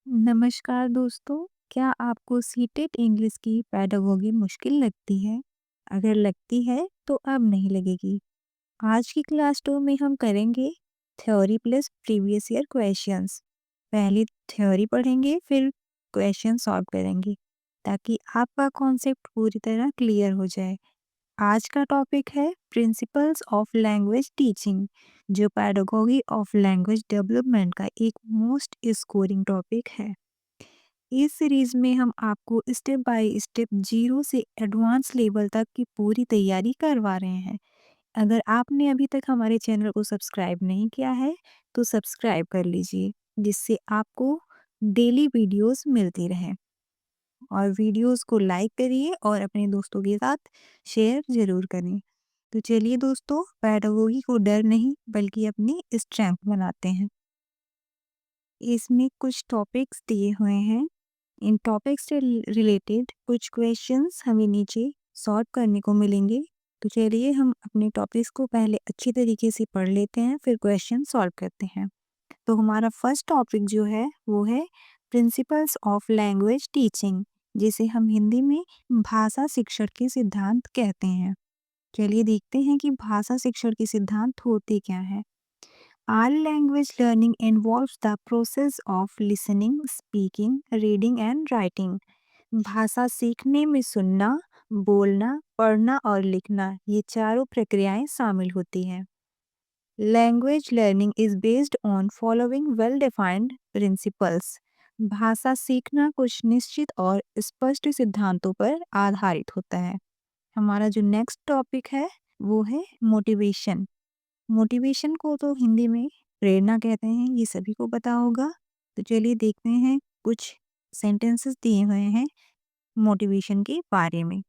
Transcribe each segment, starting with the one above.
नमस्कार दोस्तों, क्या आपको सीटेट इंग्लिश की पेडागोगी मुश्किल लगती है? अगर लगती है तो अब नहीं लगेगी। आज की क्लास 2 में हम करेंगे theory plus previous year questions. पहले थ्योरी पढ़ेंगे फिर क्वेश्चन सॉल्व करेंगे ताकि आपका कॉन्सेप्ट पूरी तरह क्लियर हो जाए। आज का टॉपिक है प्रिंसिपल्स ऑफ लैंग्वेज टीचिंग, जो पेडागोगी ऑफ लैंग्वेज डेवलपमेंट का एक मोस्ट स्कोरिंग टॉपिक है। इस सीरीज में हम आपको स्टेप बाय स्टेप जीरो से एडवांस लेवल तक की पूरी तैयारी करवा रहे हैं। अगर आपने अभी तक हमारे चैनल को सब्सक्राइब नहीं किया है तो सब्सक्राइब कर लीजिए, जिससे आपको डेली वीडियोस मिलती रहें। और वीडियोस को लाइक करिए और अपने दोस्तों के साथ शेयर ज़रूर करें। तो चलिए दोस्तों, पेडागोगी को डर नहीं बल्कि अपनी स्ट्रेंथ बनाते हैं। इसमें कुछ टॉपिक्स दिए हुए हैं। इन टॉपिक्स से रिलेटेड कुछ क्वेश्चंस हमें नीचे सॉल्व करने को मिलेंगे। तो चलिए हम अपने टॉपिक्स को पहले अच्छी तरीके से पढ़ लेते हैं, फिर क्वेश्चन सॉल्व करते हैं। तो हमारा फर्स्ट टॉपिक जो है वो है प्रिंसिपल्स ऑफ लैंग्वेज टीचिंग, जिसे हम हिंदी में भाषा शिक्षण के सिद्धांत कहते हैं। चलिए देखते हैं कि भाषा शिक्षण के सिद्धांत होते क्या है। All language learning involves the process of listening, speaking, reading and writing. भाषा सीखने में सुनना, बोलना, पढ़ना और लिखना, ये चारों प्रक्रियाएं शामिल होती हैं। Language learning is based on following well defined principles. भाषा सीखना कुछ निश्चित और स्पष्ट सिद्धांतों पर आधारित होता है। हमारा जो नेक्स्ट टॉपिक है वो है मोटिवेशन। मोटिवेशन को तो हिंदी में प्रेरणा कहते हैं, ये सभी को पता होगा। तो चलिए देखते हैं, कुछ सेंटेंसेस दिए हुए हैं मोटिवेशन के बारे में।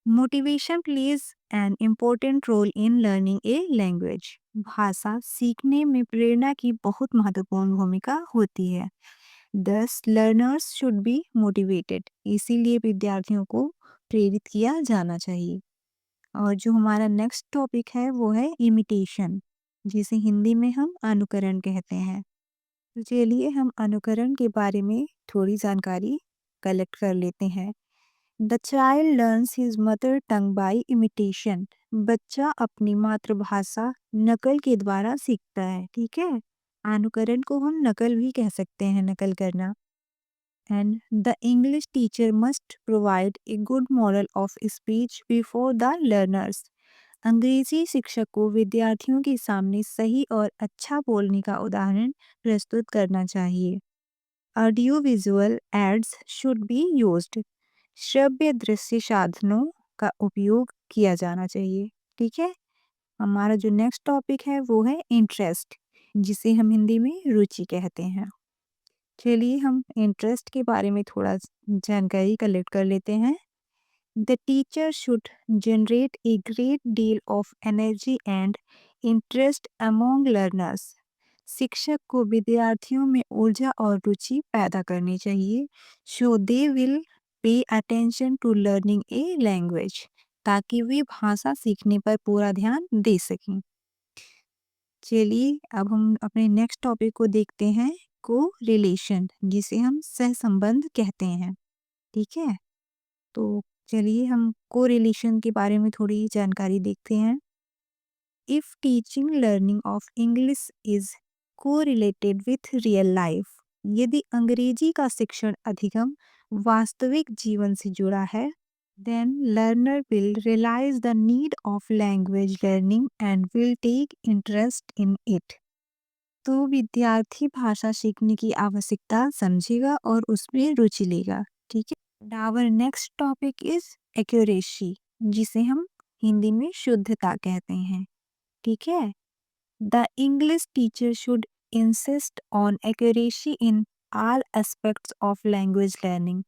Motivation plays an important role in learning a language. भाषा सीखने में प्रेरणा की बहुत महत्वपूर्ण भूमिका होती है। दस लर्नर्स शुड बी मोटिवेटेड, इसीलिए विद्यार्थियों को प्रेरित किया जाना चाहिए। और जो हमारा नेक्स्ट टॉपिक है वो है इमिटेशन, जिसे हिंदी में हम अनुकरण कहते हैं। तो चलिए हम अनुकरण के बारे में थोड़ी जानकारी कलेक्ट कर लेते हैं। The child learns his mother tongue by imitation. बच्चा अपनी मातृभाषा नकल के द्वारा सीखता है। ठीक है, अनुकरण को हम नकल भी कह सकते हैं, नकल करना। And the English teacher must provide a good model of speech before the learners. अंग्रेजी शिक्षक को विद्यार्थियों के सामने सही और अच्छा बोलने का उदाहरण प्रस्तुत करना चाहिए। Audio visual ads should be used. श्रव्य दृश्य साधनों का उपयोग किया जाना चाहिए। ठीक है, हमारा जो नेक्स्ट टॉपिक है वो है इंटरेस्ट, जिसे हम हिंदी में रुचि कहते हैं। चलिए हम इंटरेस्ट के बारे में थोड़ा जानकारी कलेक्ट कर लेते हैं। The teacher should generate a great deal of energy and interest among learners. शिक्षक को विद्यार्थियों में ऊर्जा और रुचि पैदा करनी चाहिए, so they will pay attention to learning a language, ताकि वे भाषा सीखने पर पूरा ध्यान दे सकें। चलिए अब हम अपने नेक्स्ट टॉपिक को देखते हैं, को रिलेशन, जिसे हम सहसंबंध कहते हैं। ठीक है, तो चलिए हम को रिलेशन के बारे में थोड़ी जानकारी देखते हैं। If teaching learning of English is को रिलेटेड विथ रियल लाइफ, यदि अंग्रेजी का शिक्षण अधिगम वास्तविक जीवन से जुड़ा है, then learner will realize the need of language learning and will take interest in it. तो विद्यार्थी भाषा सीखने की आवश्यकता समझेगा और उसमें रुचि लेगा। ठीक है, our next topic is accuracy, जिसे हम हिंदी में शुद्धता कहते हैं। ठीक है, the English teacher should insist on accuracy in all aspects of language learning.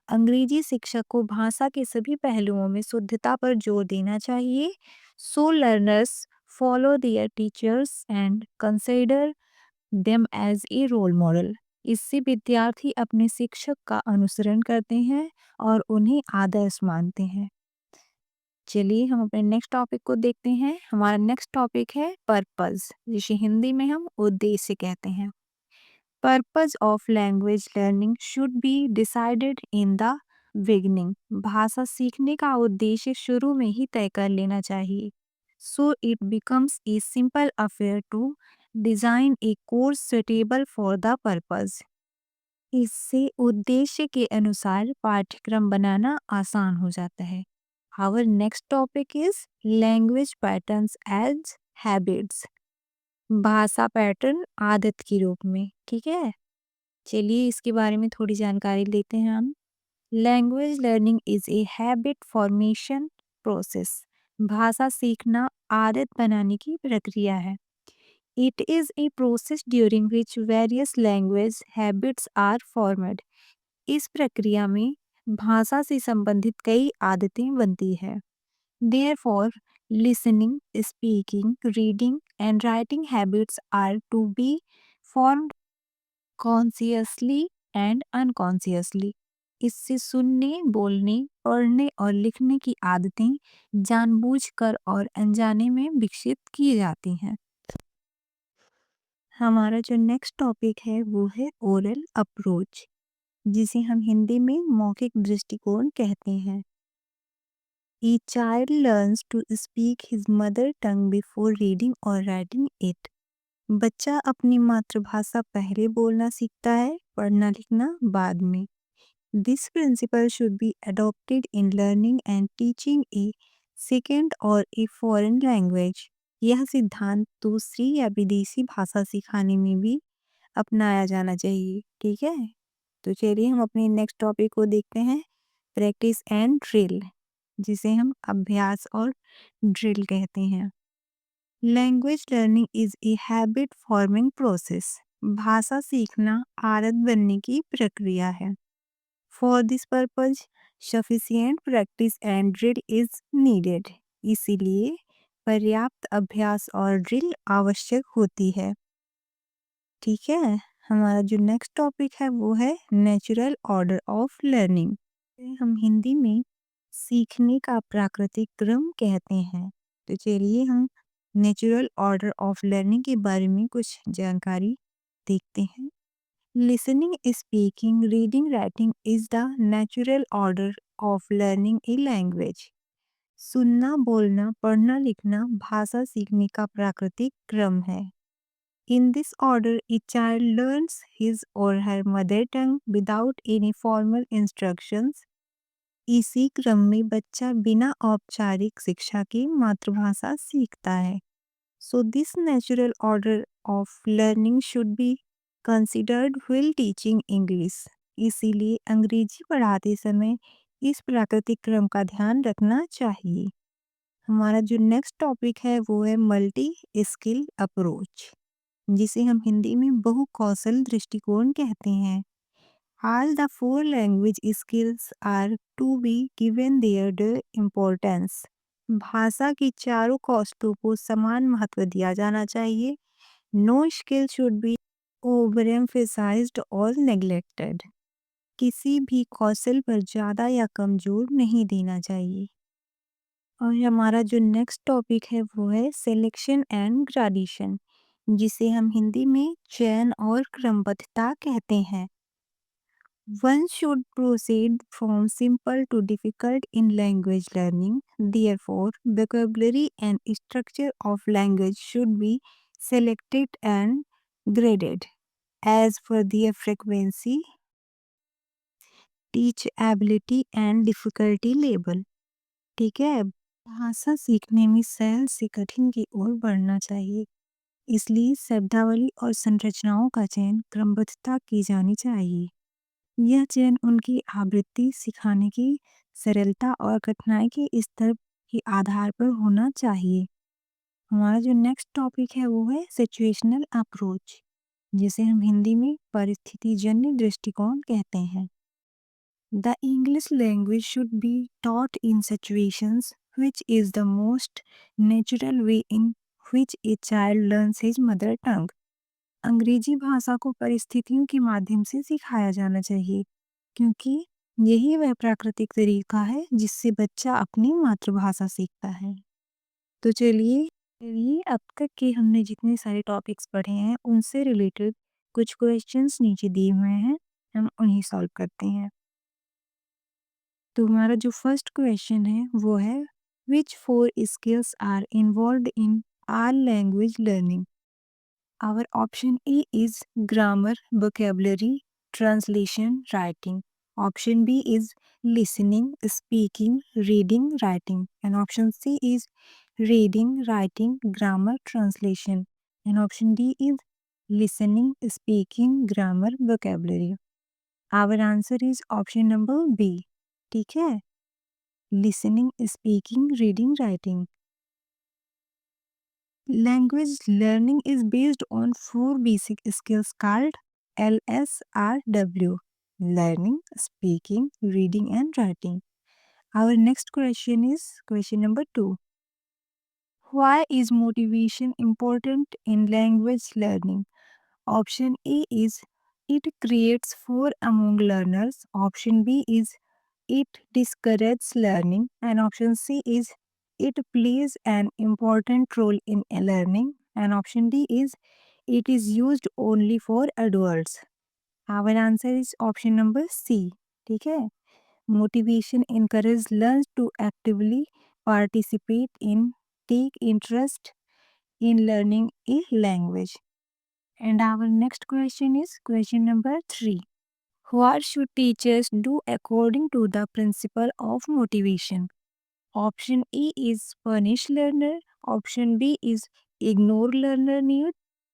अंग्रेजी शिक्षक को भाषा के सभी पहलुओं में शुद्धता पर जोर देना चाहिए। So learners follow their teachers and consider them as a role model. इससे विद्यार्थी अपने शिक्षक का अनुसरण करते हैं और उन्हें आदर्श मानते हैं। चलिए हम अपने नेक्स्ट टॉपिक को देखते हैं। हमारा नेक्स्ट टॉपिक है पर्पस, जिसे हिंदी में हम उद्देश्य कहते हैं। Purpose of language learning should be decided in the beginning. भाषा सीखने का उद्देश्य शुरू में ही तय कर लेना चाहिए। So it becomes a simple affair to design a course suitable for the purpose. इससे उद्देश्य के अनुसार पाठ्यक्रम बनाना आसान हो जाता है। Our next topic is language patterns as habits. भाषा पैटर्न आदत के रूप में, ठीक है। चलिए इसके बारे में थोड़ी जानकारी लेते हैं हम। Language learning is a habit formation process. भाषा सीखना आदत बनाने की प्रक्रिया है। It is a process during which various language habits are formed. इस प्रक्रिया में भाषा से संबंधित कई आदतें बनती है। Therefore, listening, speaking, reading, and writing habits are to be formed consciously and unconsciously. इससे सुनने, बोलने, पढ़ने और लिखने की आदतें जानबूझकर और अनजाने में विकसित की जाती हैं। हमारा जो नेक्स्ट टॉपिक है वो है ओरल अप्रोच, जिसे हम हिंदी में मौखिक दृष्टिकोण कहते हैं। A child learns to speak his mother tongue before reading or writing it. बच्चा अपनी मातृभाषा पहले बोलना सीखता है, पढ़ना लिखना बाद में। This principle should be adopted in learning and teaching a second or a foreign language. यह सिद्धांत दूसरी या विदेशी भाषा सिखाने में भी अपनाया जाना चाहिए, ठीक है। तो चलिए हम अपने नेक्स्ट टॉपिक को देखते हैं, प्रैक्टिस एंड ड्रिल, जिसे हम अभ्यास और ड्रिल कहते हैं। Language learning is a habit forming process. भाषा सीखना आदत बनने की प्रक्रिया है। For this purpose sufficient practice and drill is needed. इसीलिए पर्याप्त अभ्यास और ड्रिल आवश्यक होती है, ठीक है। हमारा जो नेक्स्ट टॉपिक है वो है नेचुरल ऑर्डर ऑफ लर्निंग। हम हिंदी में सीखने का प्राकृतिक क्रम कहते हैं। तो चलिए हम नेचुरल ऑर्डर ऑफ लर्निंग के बारे में कुछ जानकारी देखते हैं। Listening, speaking, reading, writing is the natural order of learning a language. सुनना, बोलना, पढ़ना, लिखना भाषा सीखने का प्राकृतिक क्रम है। In this order, a child learns his or her mother tongue without any formal instructions. इसी क्रम में बच्चा बिना औपचारिक शिक्षा के मातृभाषा सीखता है। So this natural order of learning should be considered while teaching English. इसीलिए अंग्रेजी पढ़ाते समय इस प्राकृतिक क्रम का ध्यान रखना चाहिए। हमारा जो नेक्स्ट टॉपिक है वो है मल्टी स्किल अप्रोच, जिसे हम हिंदी में बहुकौशल दृष्टिकोण कहते हैं। All the four language skills are to be given their due importance. भाषा के चारों कौशलों को समान महत्व दिया जाना चाहिए। No skill should be overemphasized or neglected. किसी भी कौशल पर ज़्यादा या कम जोर नहीं देना चाहिए। और हमारा जो नेक्स्ट टॉपिक है वो है सिलेक्शन एंड ग्रेडेशन, जिसे हम हिंदी में चयन और क्रमबद्धता कहते हैं। One should proceed from simple to difficult in language learning. Therefore, vocabulary and structure of language should be selected and graded as per their frequency, teachability and difficulty level. ठीक है। भाषा सीखने में सरल से कठिन की ओर बढ़ना चाहिए, इसलिए शब्दावली और संरचनाओं का चयन क्रमबद्धता की जानी चाहिए। यह चयन उनकी आवृत्ति, सिखाने की सरलता और कठिनाई के स्तर के आधार पर होना चाहिए। हमारा जो नेक्स्ट टॉपिक है वो है सिचुएशनल अप्रोच, जिसे हम हिंदी में परिस्थितिजन्य दृष्टिकोण कहते हैं। The English language should be taught in situations which is the most natural way in which a child learns his mother tongue. अंग्रेजी भाषा को परिस्थितियों के माध्यम से सिखाया जाना चाहिए, क्योंकि यही वह प्राकृतिक तरीका है जिससे बच्चा अपनी मातृभाषा सीखता है। तो चलिए अब तक के हमने जितने सारे टॉपिक्स पढ़े हैं उनसे रिलेटेड कुछ क्वेश्चंस नीचे दिए हुए हैं, हम उन्हें सॉल्व करते हैं। तो हमारा जो फर्स्ट क्वेश्चन है वो है, which 4 skills are involved in all language learning? Our option A is grammar, vocabulary, translation, writing. Option B is listening, speaking, reading, writing. And option C is reading, writing, grammar, translation. And option D is listening, speaking, grammar, vocabulary. Our answer is option number B. ठीक है, listening, speaking, reading, writing. Language learning is based on 4 basic skills called LSRW: learning, speaking, reading, and writing. Our next question is question number 2. Why is motivation important in language learning? Option A is it creates fear among learners. Option B is it discourages learning. And option C is it plays an important role in learning. And option D is it is used only for adults. Our answer is option number C. ठीक है, motivation encourages learners to actively participate in, take interest in learning a language. And our next question is question number 3. What should teachers do according to the principle of motivation? Option E is punish learner, option B is ignore learner need,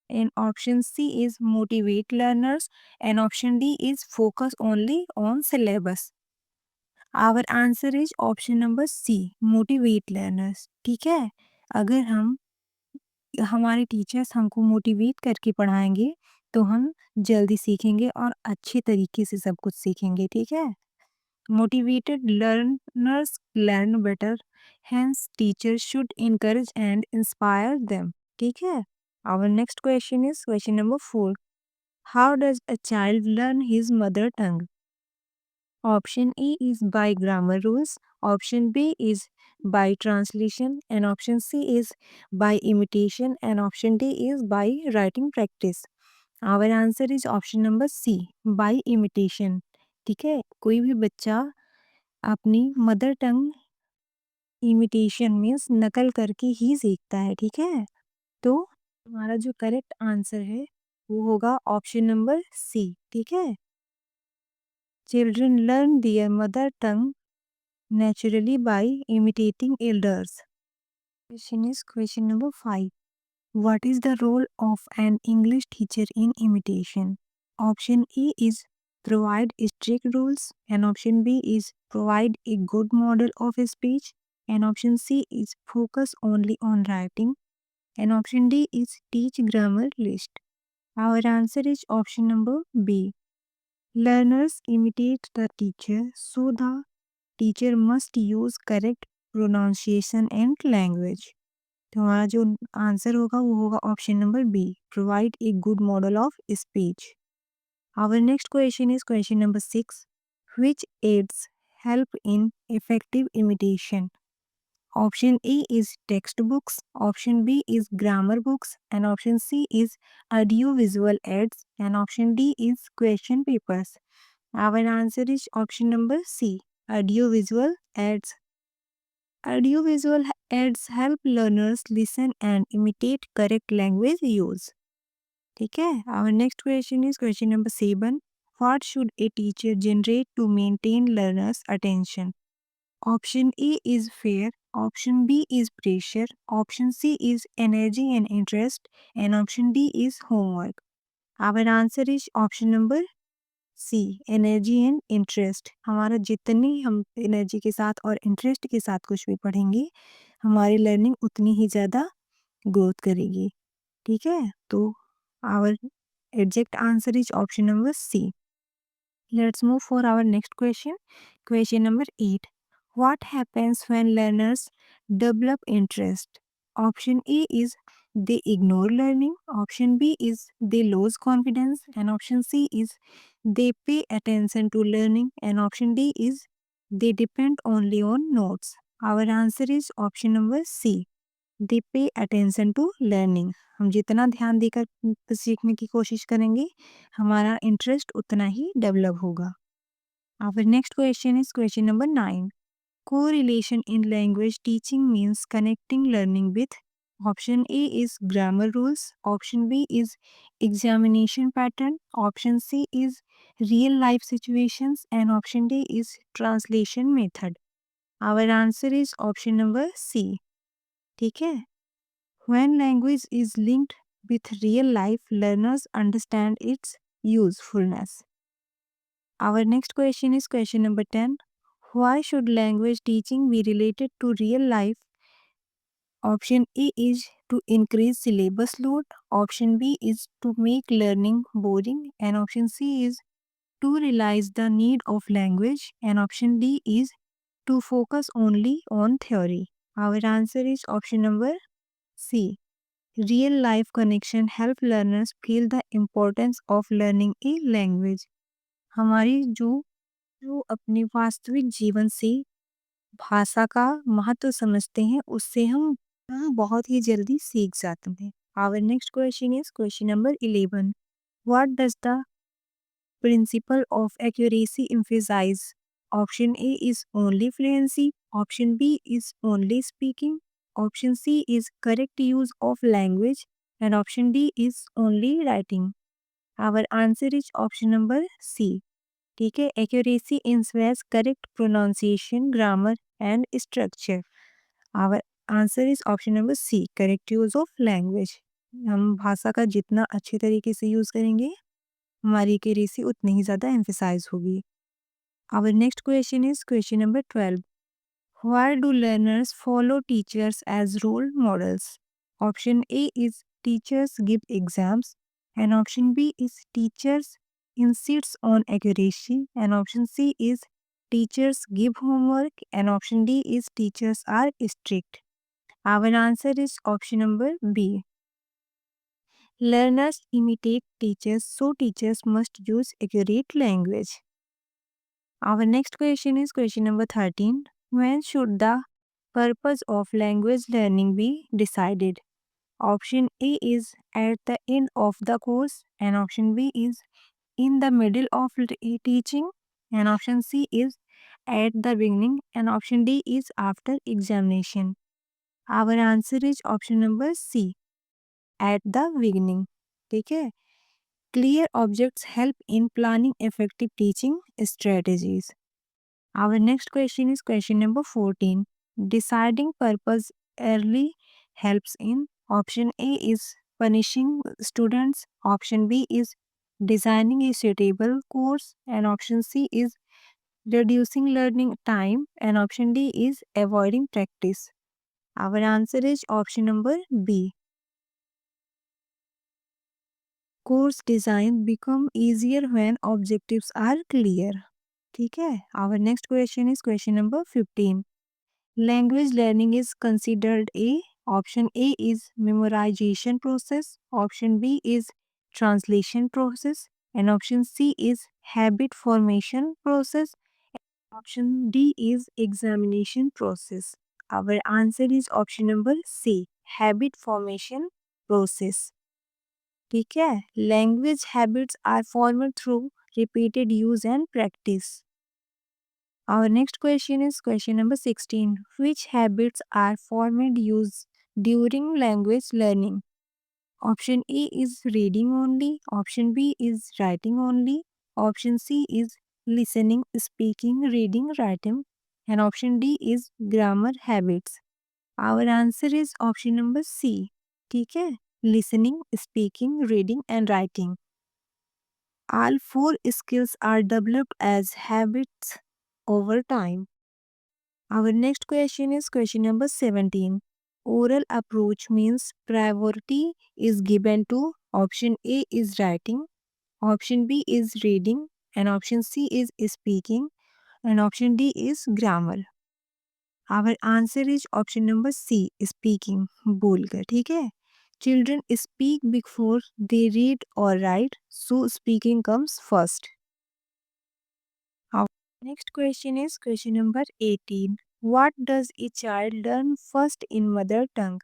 and option C is motivate learners, and option D is focus only on syllabus. Our answer is option number C, motivate learners. ठीक है, अगर हमारे teachers हमको motivate करके पढ़ाएंगे तो हम जल्दी सीखेंगे और अच्छे तरीके से सब कुछ सीखेंगे। ठीक है, motivated learners learn better, hence teacher should encourage and inspire them. ठीक है, our next question is question number 4. How does a child learn his mother tongue? Option A is by grammar rules, option B is by translation, and option C is by imitation, and option D is by writing practice. Our answer is option number C, by imitation. ठीक है, कोई भी बच्चा अपनी mother tongue imitation means नकल करके ही सीखता है। ठीक है, तो हमारा जो करेक्ट आंसर है वो होगा ऑप्शन नंबर सी। ठीक है, children learn their mother tongue naturally by imitating elders. Question is question number 5. What is the role of an English teacher in imitation? Option A is provide strict rules, and option B is provide a good model of speech, and option C is focus only on writing, and option D is teach grammar list. Our answer is option number B. Learners imitate the teacher, so the teacher must use correct pronunciation and language. तो हमारा जो answer होगा वो होगा option number B, provide a good model of speech. Our next question is question number 6. Which aids help in effective imitation? Option A is text books, option B is grammar books, and option C is audio visual aids, and option D is question papers. Our answer is option number C, audiovisual ads. Audiovisual ads help learners listen and imitate correct language use. ठीक है, our next question is question number 7. What should a teacher generate to maintain learners' attention? Option A is fear, option B is pressure, option C is energy and interest, and option D is homework. Our answer is option number C, energy and interest. हमारा जितनी हम energy के साथ और interest के साथ कुछ भी पढ़ेंगे, हमारी लर्निंग उतनी ही ज़्यादा ग्रोथ करेगी। ठीक है, तो our exact answer is option number C. Let's move for our next question, question number 8. What happens when learners develop interest? Option A is they ignore learning, option B is they lose confidence, and option C is they pay attention to learning, and option D is they depend only on notes. Our answer is option number C. They pay attention to learning. हम जितना ध्यान देकर सीखने की कोशिश करेंगे, हमारा interest उतना ही डेवलप होगा। Our next question is question number 9। Correlation in language teaching means connecting learning with option A is grammar rules, option B is examination pattern, option C is real life situations, and option D is translation method. Our answer is option number C. ठीक है? When language is linked with real life, learners understand its usefulness. Our next question is question number 10. Why should language teaching be related to real life? Option A is to increase syllabus load, option B is to make learning boring, and option C is to realize the need of language, and option D is to focus only on theory. Our answer is option number C. Real life connection help learners feel the importance of learning a language. हमारी जो जो अपने वास्तविक जीवन से भाषा का महत्व समझते हैं, उससे हम बहुत ही जल्दी सीख जाते हैं। Our next question is question number 11। What does the principle of accuracy emphasize? Option A is only fluency, option B is only speaking, option C is correct use of language, and option D is only writing. Our answer is option number C. ठीक है, accuracy ensures correct pronunciation, grammar and structure. Our answer is option number C, correct use of language. हम भाषा का जितना अच्छे तरीके से use करेंगे, हमारी एक्यूरेसी उतनी ही ज़्यादा एम्फेसाइज होगी। Our next question is question number 12। Why do learners follow teachers as role models? Option A is teachers give exams, and option B is teachers insists on accuracy, and option C is teachers give homework, and option D is teachers are strict. Our answer is option number B. Learners imitate teachers, so teachers must use accurate language. Our next question is question number 13. When should the purpose of language learning be decided? Option A is at the end of the course, and option B is in the middle of teaching, and option C is at the beginning, and option D is after examination. Our answer is option number C, at the beginning. ठीक है? Clear objects help in planning effective teaching strategies. Our next question is question number 14. Deciding purpose early helps in option A is punishing students, option B is designing a suitable course, and option C is reducing learning time, and option D is avoiding practice. Our answer is option number B. Course design become easier when objectives are clear. ठीक है? Our next question is question number 15. Language learning is considered a option A is memorization process, option B is translation process, and option C is habit formation process, option D is examination process. Our answer is option number C, habit formation process. ठीक है? Language habits are formed through repeated use and practice. Our next question is question number 16. Which habits are formed used during language learning? Option A is reading only, option B is writing only, option C is listening, speaking, reading, writing, and option D is grammar habits. Our answer is option number C. ठीक है? Listening, speaking, reading, and writing. All four skills are developed as habits over time. Our next question is question number 17. Oral approach means priority is given to option A is writing, option B is reading, and option C is speaking, and option D is grammar. Our answer is option number C, speaking, बोलकर. ठीक है? Children speak before they read or write, so speaking comes first. Our next question is question number 18. What does a child learn first in mother tongue?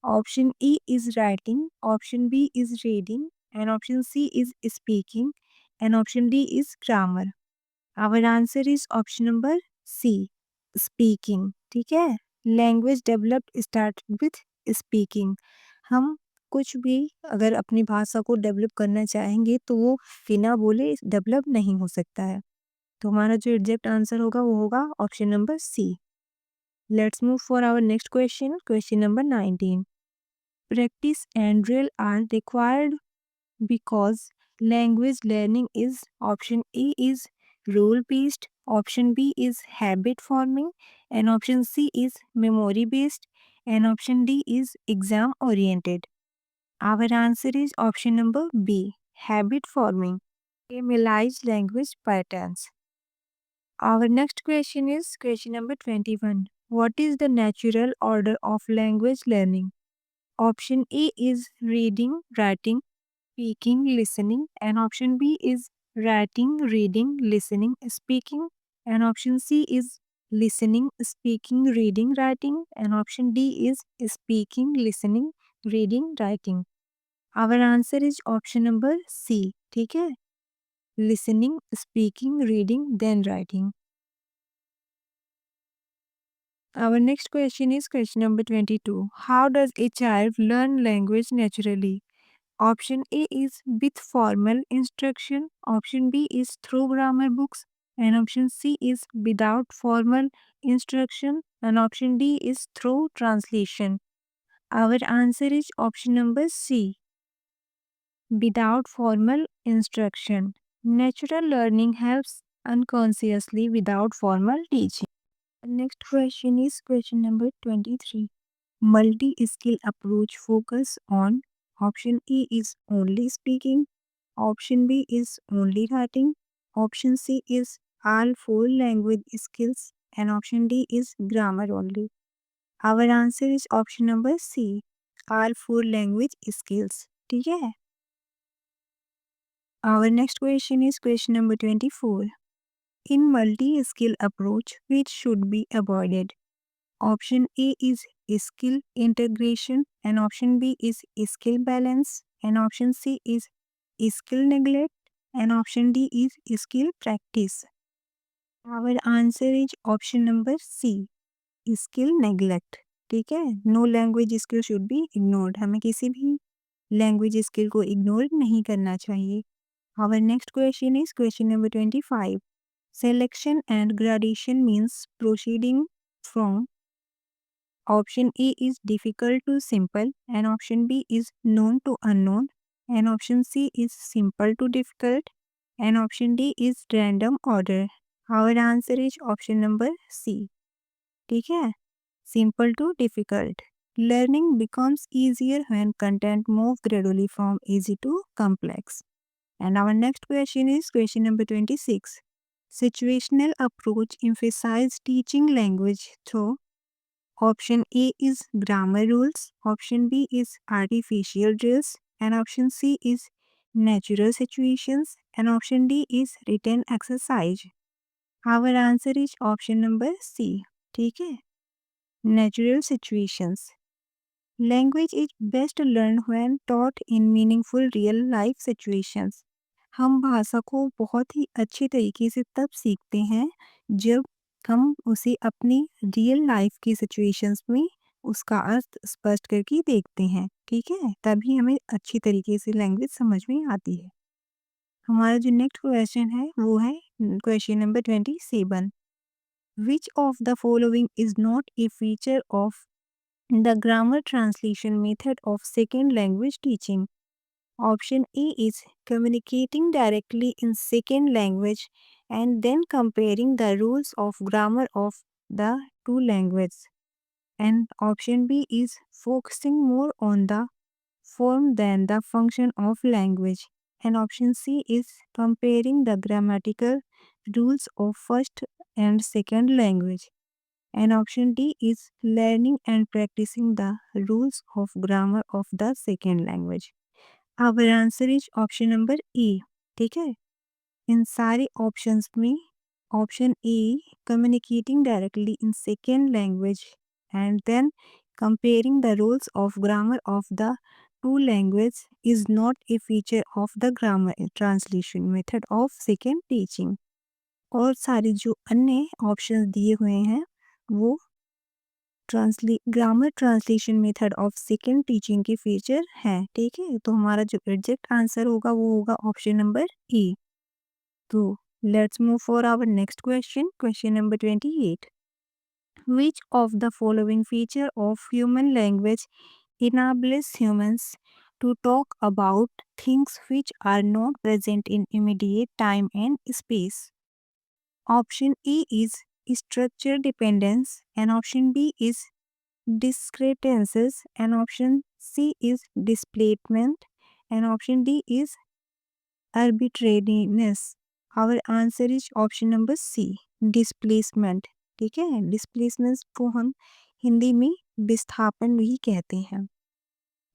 Option E is writing, option B is reading, and option C is speaking, and option D is grammar. Our answer is option number C, speaking. ठीक है, language developed start with speaking. हम कुछ भी अगर अपनी भाषा को develop करना चाहेंगे तो वो बिना बोले डेवलप नहीं हो सकता है. तो हमारा जो एग्जैक्ट आंसर होगा वो होगा option number C. Let's move for our next question. Question number 19. Practice and drill are required because language learning is option A is rule based, option B is habit forming, and option C is memory based, and option D is exam oriented. Our answer is option number B, habit forming. Familiarize language patterns. Our next question is question number 21. What is the natural order of language learning? Option A is reading, writing, speaking, listening, and option B is writing, reading, listening, speaking, and option C is listening, speaking, reading, writing, and option D is speaking, listening, reading, writing. Our answer is option number C. ठीक है, listening, speaking, reading, then writing. Our next question is question number 22. How does a child learn language naturally? Option A is with formal instruction, option B is through grammar books, and option C is without formal instruction, and option D is through translation. Our answer is option number C, without formal instruction. Natural learning helps unconsciously without formal teaching. Next question is question number 23. Multi-skill approach focus on option A is only speaking, option B is only writing, option C is all four language skills, and option D is grammar only. Our answer is option number C, all four language skills. ठीक है. Our next question is question number 24. In multi-skill approach, which should be avoided? Option A is skill integration, and option B is skill balance, and option C is skill neglect, and option D is skill practice. Our answer is option number C, skill neglect. ठीक है, no language skill should be ignored. हमें किसी भी language skill को ignore नहीं करना चाहिए. Our next question is question number 25. Selection and gradation means proceeding from option A is difficult to simple, and option B is known to unknown, and option C is simple to difficult, and option D is random order. Our answer is option number C. ठीक है, simple to difficult. Learning becomes easier when content moves gradually from easy to complex. And our next question is question number 26. Situational approach emphasizes teaching language through option A is grammar rules, option B is artificial drills, and option C is natural situations, and option D is written exercise. Our answer is option number C. ठीक है, natural situations. Language is best learned when taught in meaningful real life situations. हम भाषा को बहुत ही अच्छे तरीके से तब सीखते हैं जब हम उसे अपनी रियल लाइफ की सिचुएशंस में उसका अर्थ स्पष्ट करके देखते हैं. ठीक है, तभी हमें अच्छी तरीके से लैंग्वेज समझ में आती है. हमारा जो नेक्स्ट क्वेश्चन है वो है question number 27. Which of the following is not a feature of the grammar translation method of second language teaching? Option A is communicating directly in second language and then comparing the rules of grammar of the two languages. And option B is focusing more on the form than the function of language. And option C is comparing the grammatical rules of first and second language. And option D is learning and practicing the rules of grammar of the second language. Our answer is option number A. ठीक है, इन सारे options में option A communicating directly in second language and then Comparing the rules of grammar of the two language is not a feature of the grammar translation method of second teaching. और सारे जो अन्य options दिए हुए हैं वो grammar translation method of second teaching के feature हैं, ठीक है। तो हमारा जो एग्जैक्ट आंसर होगा वो होगा ऑप्शन नंबर ए। तो let's move for our next question, question number 28। Which of the following feature of human language enables humans to talk about things which are not present in immediate time and space? Option A is structure dependence, and option B is discrepancies, and option C is displacement, and option D is arbitrariness. Our answer is option number C, displacement। ठीक है, displacement को हम हिंदी में विस्थापन भी कहते हैं।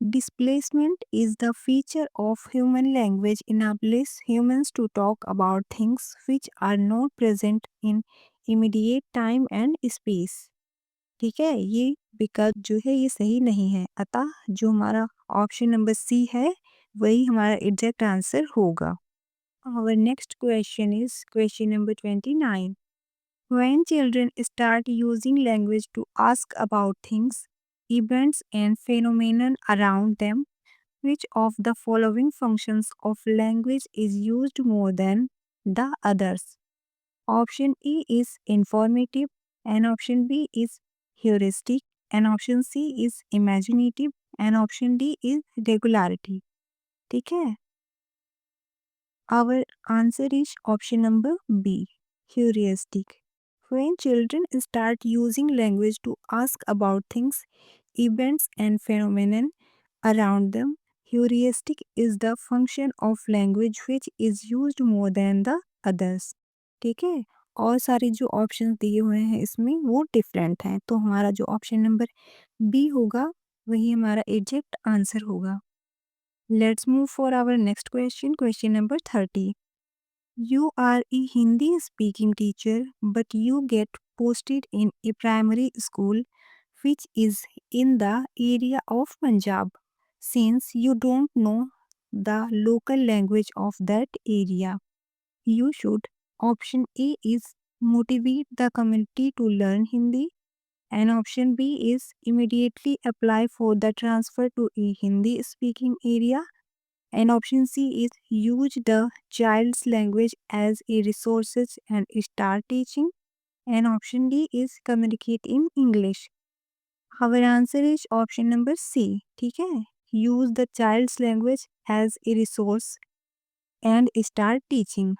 Displacement is the feature of human language enables humans to talk about things which are not present in immediate time and space। ठीक है, ये विकल्प जो है ये सही नहीं है, अतः जो हमारा ऑप्शन नंबर सी है वही हमारा एग्जैक्ट आंसर होगा। Our next question is question number 29. When children start using language to ask about things, events, and phenomena around them, which of the following functions of language is used more than the others? Option A is informative, and option B is heuristic, and option C is imaginative, and option D is regularity। ठीक है, our answer is option number B, heuristic। When children start using language to ask about things, events, and phenomena around them, heuristic is the function of language which is used more than the others। ठीक है, और सारे जो option दिए हुए हैं इसमें वो डिफरेंट हैं, तो हमारा जो ऑप्शन नंबर बी होगा वही हमारा एग्जैक्ट आंसर होगा। Let's move for our next question, question number 30। You are a Hindi speaking teacher, but you get posted in a primary school which is in the area of Punjab. Since you don't know the local language of that area, you should. Option A is motivate the community to learn Hindi, and option B is immediately apply for the transfer to a Hindi speaking area, and option C is use the child's language as a resources and start teaching, and option D is communicate in English। Our answer is option number C। ठीक है, use the child's language as a resource and start teaching।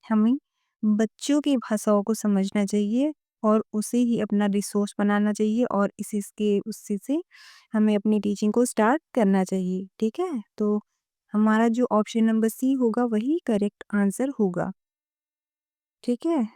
हमें बच्चों की भाषाओं को समझना चाहिए और उसे ही अपना रिसोर्स बनाना चाहिए और उसी से हमें अपनी टीचिंग को स्टार्ट करना चाहिए। ठीक है, तो हमारा जो ऑप्शन नंबर सी होगा वही करेक्ट आंसर होगा। ठीक है,